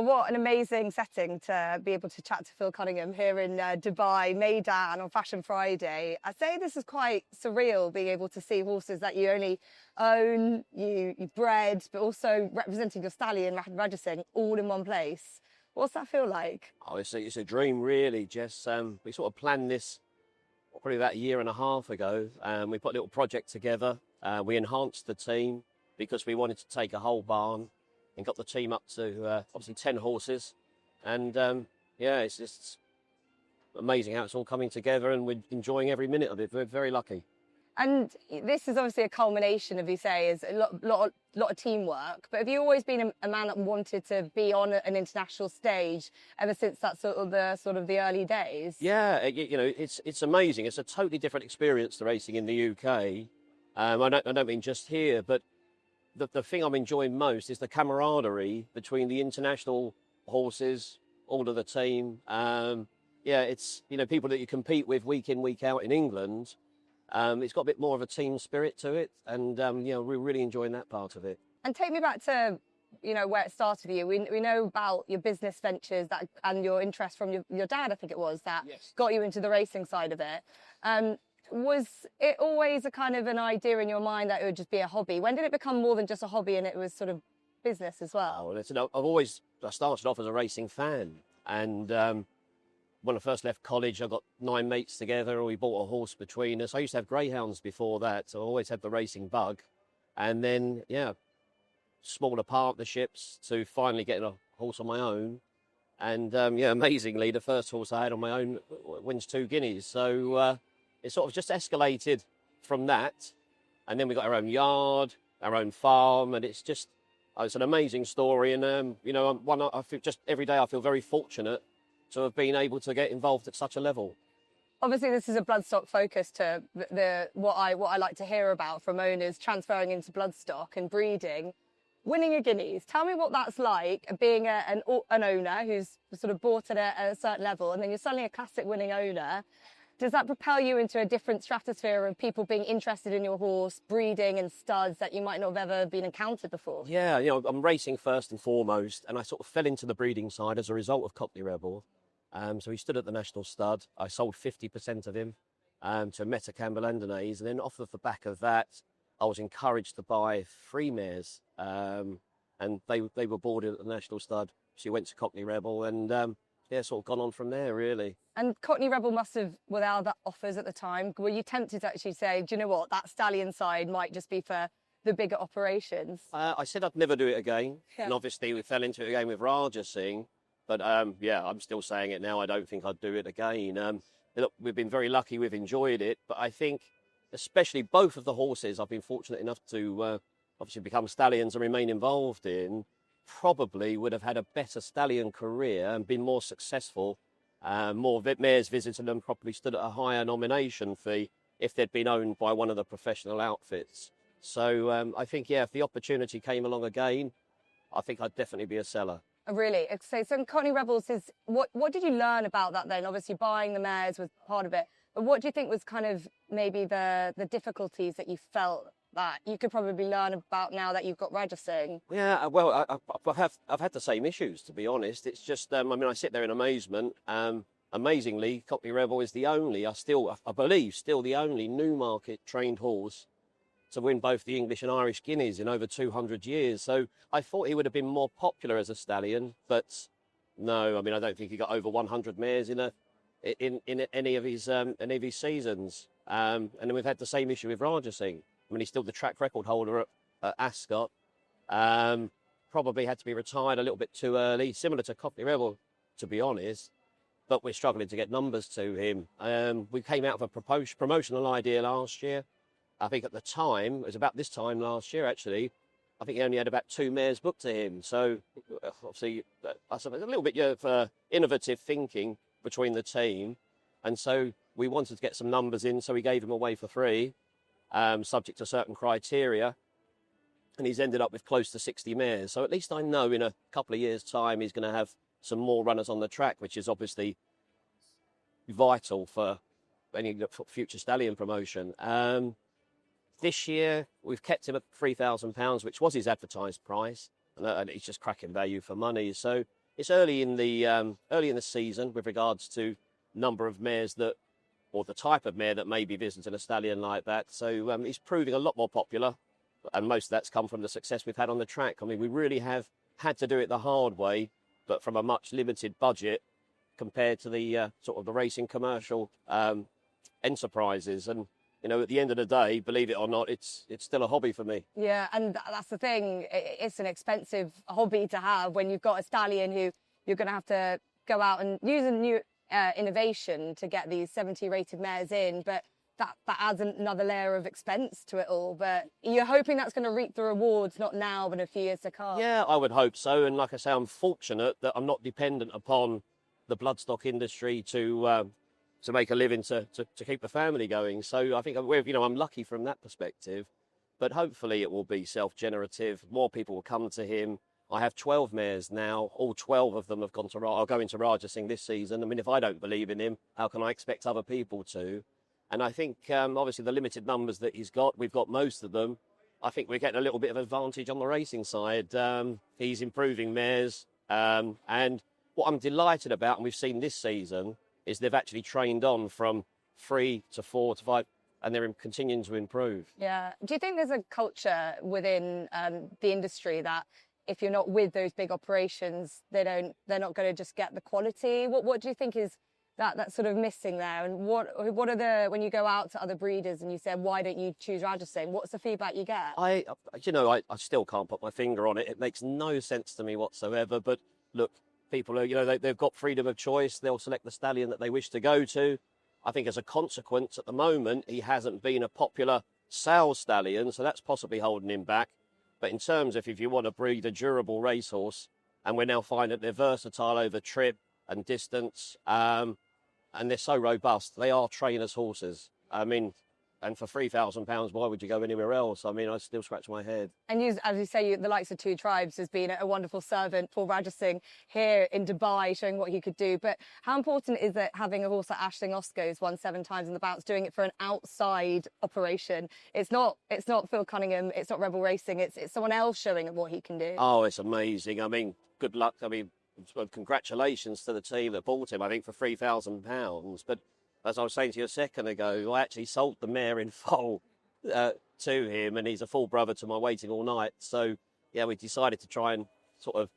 Well, what an amazing setting to be able to chat to Phil Cunningham here in Dubai, Meydan on Fashion Friday. I say this is quite surreal, being able to see horses that you only own, you bred, but also representing your stallion, Rajah Singh, all in one place. What's that feel like? Oh, it's a dream, really, Jess. We sort of planned this probably about a year and a half ago. We put a little project together. We enhanced the team because we wanted to take a whole barn and got the team up to obviously 10 horses. And yeah, it's just amazing how it's all coming together, and we're enjoying every minute of it. We're very lucky. And this is obviously a culmination, as you say, is a lot of teamwork. But have you always been a man that wanted to be on an international stage ever since that sort of the early days? Yeah, you know, it's amazing. It's a totally different experience to racing in the UK. I don't mean just here, but the thing I'm enjoying most is the camaraderie between the international horses, all of the team. Yeah, it's, you know, people that you compete with week in, week out in England. It's got a bit more of a team spirit to it, and you know, we're really enjoying that part of it. And take me back to, you know, where it started for you. We know about your business ventures and your interest from your dad, I think it was, that Yes. got you into the racing side of it. Was it always a kind of an idea in your mind that it would just be a hobby? When did it become more than just a hobby and it was sort of business as well? Oh, listen, I started off as a racing fan, and when I first left college, I got 9 mates together and we bought a horse between us. I used to have greyhounds before that, so I always had the racing bug. And then, yeah, smaller partnerships to finally getting a horse on my own. And yeah, amazingly, the first horse I had on my own wins 2 guineas. So it sort of just escalated from that. And then we got our own yard, our own farm, and it's just, it's an amazing story. And, you know, I feel just every day I feel very fortunate to have been able to get involved at such a level. Obviously, this is a bloodstock focus to what I like to hear about from owners transferring into bloodstock and breeding. Winning a guineas, tell me what that's like, being an owner who's sort of bought at a certain level, and then you're suddenly a classic winning owner. Does that propel you into a different stratosphere of people being interested in your horse, breeding and studs that you might not have ever been encountered before? Yeah, you know, I'm racing first and foremost, and I sort of fell into the breeding side as a result of Cockney Rebel. So he stood at the National Stud. I sold 50% of him to Meta Campbell Andanese, and then off of the back of that, I was encouraged to buy 3 mares, and they were boarded at the National Stud. She went to Cockney Rebel, and yeah, sort of gone on from there, really. And Cockney Rebel must have, were there other offers at the time? Were you tempted to actually say, do you know what, that stallion side might just be for the bigger operations? I said I'd never do it again, Yeah. and obviously we fell into it again with Rajah Singh. But yeah, I'm still saying it now. I don't think I'd do it again. Look, we've been very lucky. We've enjoyed it. But I think, especially both of the horses I've been fortunate enough to obviously become stallions and remain involved in, probably would have had a better stallion career and been more successful. More mares visited them, probably stood at a higher nomination fee if they'd been owned by one of the professional outfits. So I think, yeah, if the opportunity came along again, I think I'd definitely be a seller. Really? So Cockney Rebels is, what did you learn about that then? Obviously buying the mares was part of it, but what do you think was kind of maybe the difficulties that you felt that you could probably learn about now that you've got Rajah Singh? Yeah, well, I've had the same issues, to be honest. It's just, I mean, I sit there in amazement. Amazingly, Cockney Rebel is the only, I believe, still the only Newmarket trained horse to win both the English and Irish Guineas in over 200 years. So I thought he would have been more popular as a stallion, but no, I mean, I don't think he got over 100 mares in any of his seasons. And then we've had the same issue with Rajah Singh. I mean, he's still the track record holder at Ascot. Probably had to be retired a little bit too early, similar to Cockney Rebel, to be honest. But we're struggling to get numbers to him. We came out of a promotional idea last year. I think at the time, it was about this time last year actually, I think he only had about 2 mares booked to him. So obviously, I suppose a little bit of innovative thinking between the team. And so we wanted to get some numbers in, so we gave him away for free, subject to certain criteria. And he's ended up with close to 60 mares. So at least I know in a couple of years' time, he's going to have some more runners on the track, which is obviously vital for any future stallion promotion. This year, we've kept him at £3,000, which was his advertised price, and he's just cracking value for money. So it's early in the season with regards to number of mares that, or the type of mare that may be visiting a stallion like that. So he's proving a lot more popular, and most of that's come from the success we've had on the track. I mean, we really have had to do it the hard way, but from a much limited budget compared to the sort of the racing commercial enterprises. And you know, at the end of the day, believe it or not, it's still a hobby for me. Yeah, and that's the thing. It's an expensive hobby to have when you've got a stallion who you're going to have to go out and use a new innovation to get these 70 rated mares in, but that adds another layer of expense to it all. But you're hoping that's going to reap the rewards, not now, but in a few years to come. Yeah, I would hope so. And like I say, I'm fortunate that I'm not dependent upon the bloodstock industry to make a living to keep the family going. So I think I'm lucky from that perspective. But hopefully it will be self-generative. More people will come to him. I have 12 mares now. All 12 of them have are going to Raja Singh this season. I mean, if I don't believe in him, how can I expect other people to? And I think, obviously, the limited numbers that he's got, we've got most of them. I think we're getting a little bit of advantage on the racing side. He's improving mares. And what I'm delighted about, and we've seen this season, is they've actually trained on from 3 to 4 to 5, and they're continuing to improve. Yeah. Do you think there's a culture within the industry that if you're not with those big operations, they're not going to just get the quality? What do you think is that's sort of missing there? And what are when you go out to other breeders and you say, why don't you choose Raja Singh? What's the feedback you get? I still can't put my finger on it. It makes no sense to me whatsoever. But look, people are, they've got freedom of choice. They'll select the stallion that they wish to go to. I think as a consequence, at the moment, he hasn't been a popular sales stallion, so that's possibly holding him back. But in terms of if you want to breed a durable racehorse, and we're now finding that they're versatile over trip and distance, and they're so robust, they are trainers' horses. I mean, and for £3,000, why would you go anywhere else? I mean, I still scratch my head. And as you say, the likes of Two Tribes has been a wonderful servant for Raja Singh here in Dubai, showing what he could do. But how important is it having a horse like Ashling Osco's won 7 times in the bounce, doing it for an outside operation? It's not Phil Cunningham, it's not Rebel Racing, it's someone else showing what he can do. Oh, it's amazing. I mean, good luck. I mean, congratulations to the team that bought him, I think, for £3,000. But as I was saying to you a second ago, I actually sold the mare in foal to him, and he's a full brother to my Waiting All Night. So, yeah, we decided to try and sort of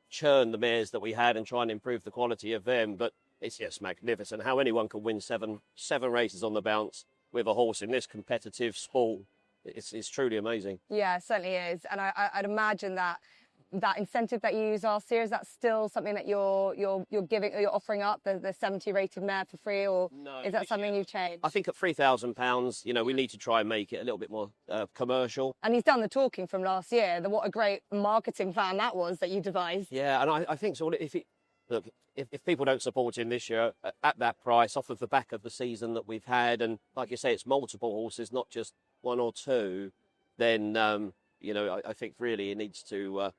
churn the mares that we had and try and improve the quality of them. But it's just magnificent how anyone can win seven races on the bounce with a horse in this competitive sport. It's truly amazing. Yeah, it certainly is. And I'd imagine that incentive that you use last year, is that still something that you're offering up, the 70 rated mare for free, or no, is that something you've changed? I think at £3,000, we need to try and make it a little bit more commercial. And he's done the talking from last year. What a great marketing plan that was that you devised. Yeah, and I think so. If people don't support him this year at that price, off of the back of the season that we've had, and like you say, it's multiple horses, not just 1 or 2, then I think really he needs to.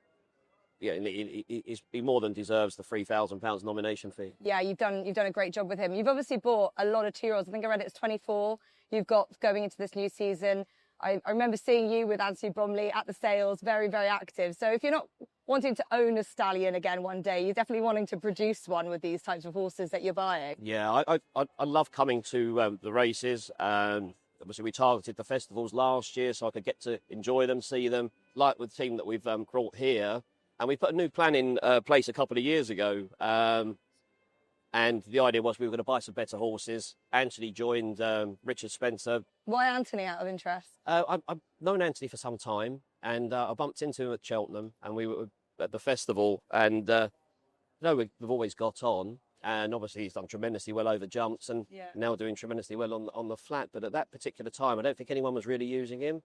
He more than deserves the £3,000 nomination fee. Yeah, you've done a great job with him. You've obviously bought a lot of 2-year-olds. I think I read it's 24 you've got going into this new season. I remember seeing you with Anthony Bromley at the sales, very, very active. So if you're not wanting to own a stallion again one day, you're definitely wanting to produce one with these types of horses that you're buying. Yeah, I love coming to the races. Obviously, we targeted the festivals last year so I could get to enjoy them, see them, like with the team that we've brought here. And we put a new plan in place a couple of years ago. And the idea was we were going to buy some better horses. Anthony joined Richard Spencer. Why Anthony, out of interest? I've known Anthony for some time, and I bumped into him at Cheltenham, and we were at the festival. And we've always got on. And obviously he's done tremendously well over jumps, and now doing tremendously well on the flat. But at that particular time, I don't think anyone was really using him.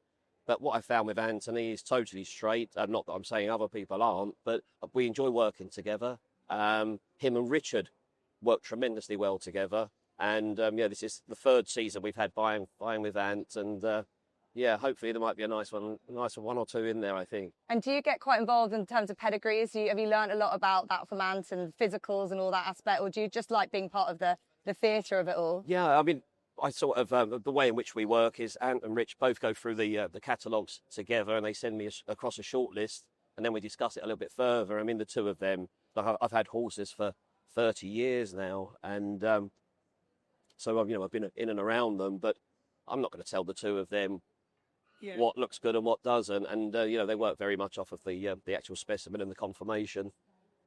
But what I found with Anthony is totally straight. Not that I'm saying other people aren't, but we enjoy working together. Him and Richard work tremendously well together. And this is the 3rd season we've had buying with Ant. And hopefully there might be a nice one or 2 in there, I think. And do you get quite involved in terms of pedigrees? Have you learned a lot about that from Ant and physicals and all that aspect? Or do you just like being part of the theatre of it all? Yeah, I mean, I sort of, the way in which we work is Ant and Rich both go through the catalogues together, and they send me across a short list, and then we discuss it a little bit further. I mean, the 2 of them I've had horses for 30 years now, and so I've been in and around them, but I'm not going to tell the two of them what looks good and what doesn't. And they work very much off of the actual specimen and the conformation.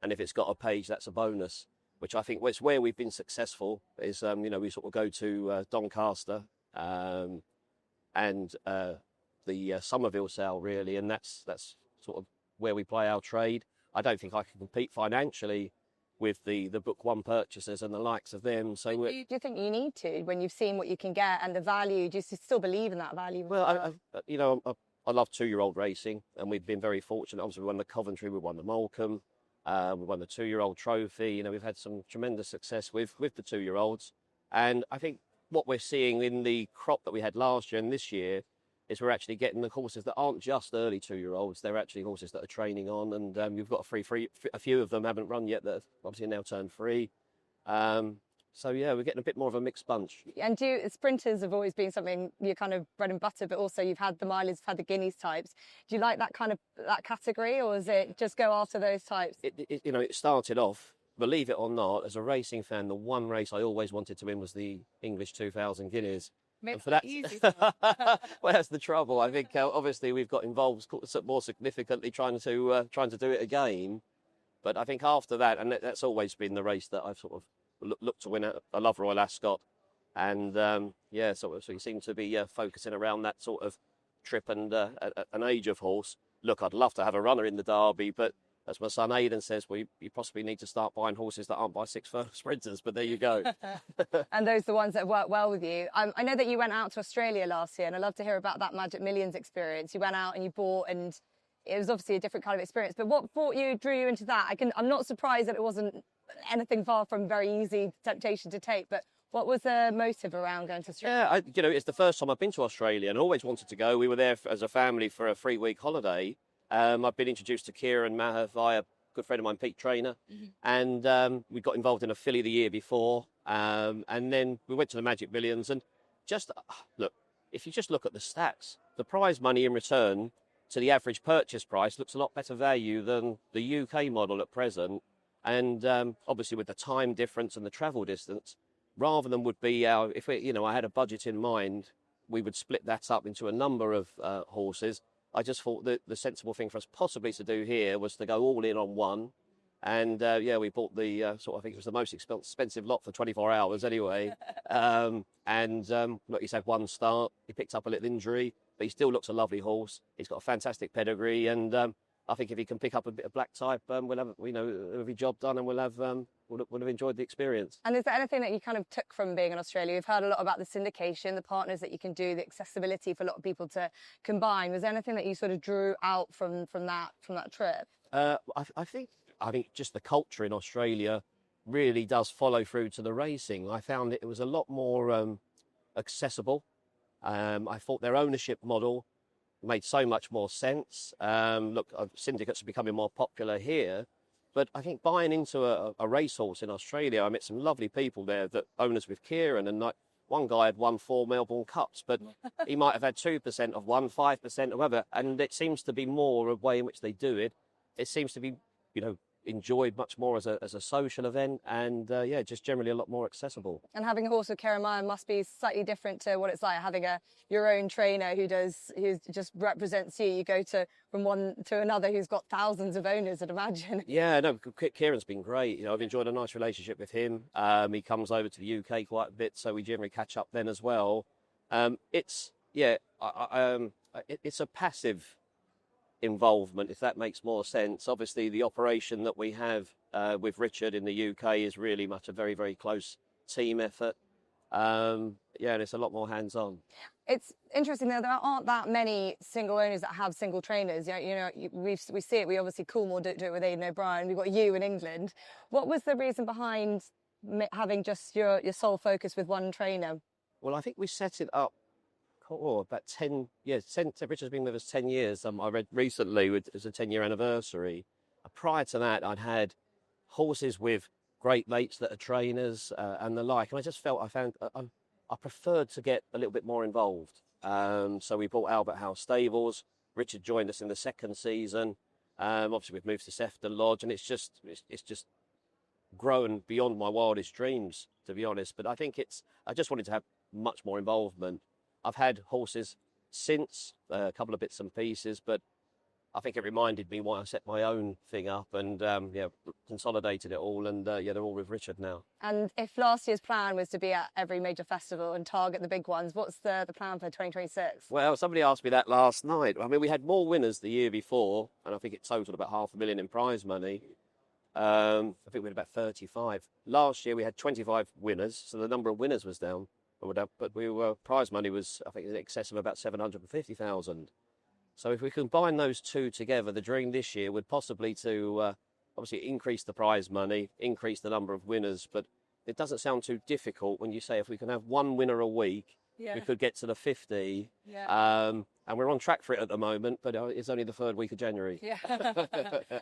And if it's got a page, that's a bonus. Which I think it's where we've been successful is we sort of go to Doncaster and the Somerville sale really, and that's sort of where we play our trade. I don't think I can compete financially with the book one purchasers and the likes of them. So do you think you need to, when you've seen what you can get and the value? Do you still believe in that value? Well, I love 2-year-old racing, and we've been very fortunate. Obviously, we won the Coventry, we won the Morecambe, we won the 2-year-old trophy. We've had some tremendous success with the 2-year-olds, and I think what we're seeing in the crop that we had last year and this year is we're actually getting the horses that aren't just early 2-year-olds. They're actually horses that are training on, and you've got a few of them haven't run yet that have obviously now turned free. So yeah, we're getting a bit more of a mixed bunch. And sprinters have always been something you're kind of bread and butter, but also you've had the mileys, had the guineas types. Do you like that category, or is it just go after those types? It started off, believe it or not, as a racing fan, the one race I always wanted to win was the English 2000 Guineas. Makes it easy. Well, that's the trouble. I think obviously we've got involved more significantly trying to do it again. But I think after that, and that's always been the race that I've sort of looked to win at. I love Royal Ascot, and so you seem to be focusing around that sort of trip and an age of horse. Look, I'd love to have a runner in the Derby, but as my son Aidan says, you possibly need to start buying horses that aren't by 6-furlong sprinters, but there you go. And those are the ones that work well with you. I know that you went out to Australia last year, and I'd love to hear about that Magic Millions experience. You went out and you bought, and it was obviously a different kind of experience. But what drew you into that? I'm not surprised that it wasn't anything far from very easy temptation to take, but what was the motive around going to Australia? Yeah, it's the first time I've been to Australia and always wanted to go. We were there as a family for a 3-week holiday. I've been introduced to Kieran Maher via a good friend of mine, Pete Trainer, and we got involved in a filly the year before, and then we went to the Magic Millions. And just look, if you just look at the stats, the prize money in return to the average purchase price looks a lot better value than the UK model at present. And obviously with the time difference and the travel distance, rather than would be I had a budget in mind, we would split that up into a number of horses. I just thought that the sensible thing for us possibly to do here was to go all in on one. And we bought the I think it was the most expensive lot for 24 hours anyway. Look, he's had one start. He picked up a little injury, but he still looks a lovely horse. He's got a fantastic pedigree, and I think if he can pick up a bit of black type, we'll have every job done, and we'll have enjoyed the experience. And is there anything that you kind of took from being in Australia? We've heard a lot about the syndication, the partners that you can do, the accessibility for a lot of people to combine. Was there anything that you sort of drew out from that trip? I think just the culture in Australia really does follow through to the racing. I found it was a lot more accessible. I thought their ownership model made so much more sense. Syndicates are becoming more popular here, but I think buying into a racehorse in Australia, I met some lovely people there, that owners with Kieran, and like one guy had won 4 Melbourne Cups, but he might have had 2% of one, 5% of other, and it seems to be more a way in which they do it. It seems to be, enjoyed much more as a social event, and just generally a lot more accessible. And having a horse with Kieran Maher must be slightly different to what it's like having your own trainer who just represents you. You go from one to another who's got thousands of owners, I'd imagine. Yeah, no, Kieran's been great. I've enjoyed a nice relationship with him. He comes over to the UK quite a bit, so we generally catch up then as well. It's a passive involvement, if that makes more sense. Obviously, the operation that we have with Richard in the UK is really much a very, very close team effort. And it's a lot more hands-on. It's interesting though, there aren't that many single owners that have single trainers. We see it. We obviously Coolmore do it with Aidan O'Brien. We've got you in England. What was the reason behind having just your sole focus with one trainer? Well, I think we set it up about 10 years. Richard's been with us 10 years. I read recently it was a 10-year anniversary. Prior to that, I'd had horses with great mates that are trainers and the like. And I just felt I preferred to get a little bit more involved. So we bought Albert House Stables. Richard joined us in the second season. Obviously, we've moved to Sefton Lodge, and it's just grown beyond my wildest dreams, to be honest. But I think I just wanted to have much more involvement. I've had horses since, a couple of bits and pieces, but I think it reminded me why I set my own thing up and consolidated it all. And they're all with Richard now. And if last year's plan was to be at every major festival and target the big ones, what's the plan for 2026? Well, somebody asked me that last night. I mean, we had more winners the year before, and I think it totaled about $500,000 in prize money. I think we had about 35. Last year we had 25 winners, so the number of winners was down. But prize money was, I think, in excess of about 750,000. So if we combine those two together, the dream this year would possibly to obviously increase the prize money, increase the number of winners. But it doesn't sound too difficult when you say if we can have one winner a week, we could get to the 50. And we're on track for it at the moment, but it's only the 3rd week of January.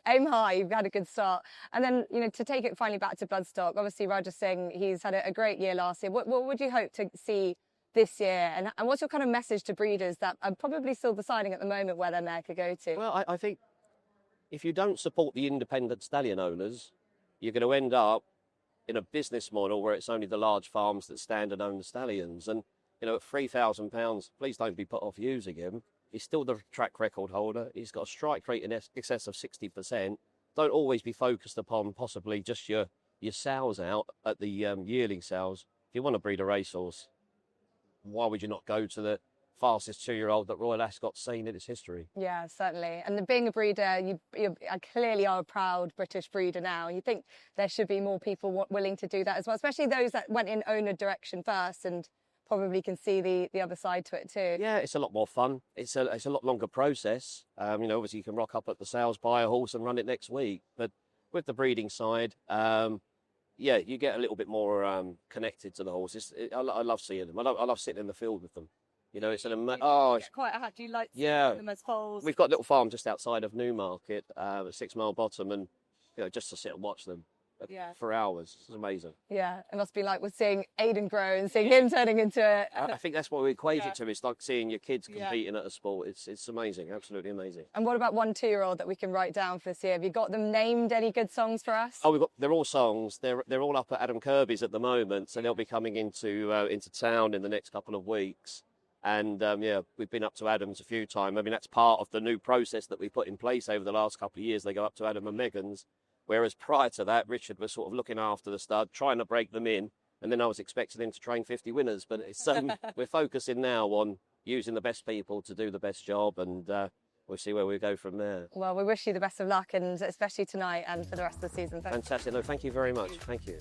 Aim high, you've had a good start. And then, to take it finally back to bloodstock, obviously Rajah Singh, he's had a great year last year. What would you hope to see this year? And what's your kind of message to breeders that are probably still deciding at the moment where their mare could go to? Well, I think if you don't support the independent stallion owners, you're going to end up in a business model where it's only the large farms that stand and own the stallions. And at £3,000, please don't be put off using him. He's still the track record holder. He's got a strike rate in excess of 60%. Don't always be focused upon possibly just your sales out at the yearling sales. If you want to breed a racehorse, why would you not go to the fastest 2-year-old that Royal Ascot's seen in its history? Yeah, certainly. And being a breeder, you clearly are a proud British breeder now. You think there should be more people willing to do that as well, especially those that went in owner direction first and probably can see the other side to it too. Yeah, it's a lot more fun. It's a lot longer process. Obviously you can rock up at the sales, buy a horse and run it next week. But with the breeding side, you get a little bit more connected to the horses. I love seeing them. I love sitting in the field with them. It's it's quite a do you like seeing them as foals? We've got a little farm just outside of Newmarket, at 6 Mile Bottom, and just to sit and watch them. For hours. It's amazing. Yeah, it must be like we're seeing Aiden grow and seeing him turning into I think that's what we equate it to. It's like seeing your kids competing at a sport. It's amazing, absolutely amazing. And what about 1 2-year-old that we can write down for this year? Have you got them named? Any good songs for us? Oh, they're all songs. They're all up at Adam Kirby's at the moment, so they'll be coming into town in the next couple of weeks. And we've been up to Adam's a few times. I mean, that's part of the new process that we put in place over the last couple of years. They go up to Adam and Meydan's. Whereas prior to that, Richard was sort of looking after the stud, trying to break them in. And then I was expecting him to train 50 winners. But we're focusing now on using the best people to do the best job. And we'll see where we go from there. Well, we wish you the best of luck, and especially tonight and for the rest of the season. Fantastic. No, thank you very much. Thank you.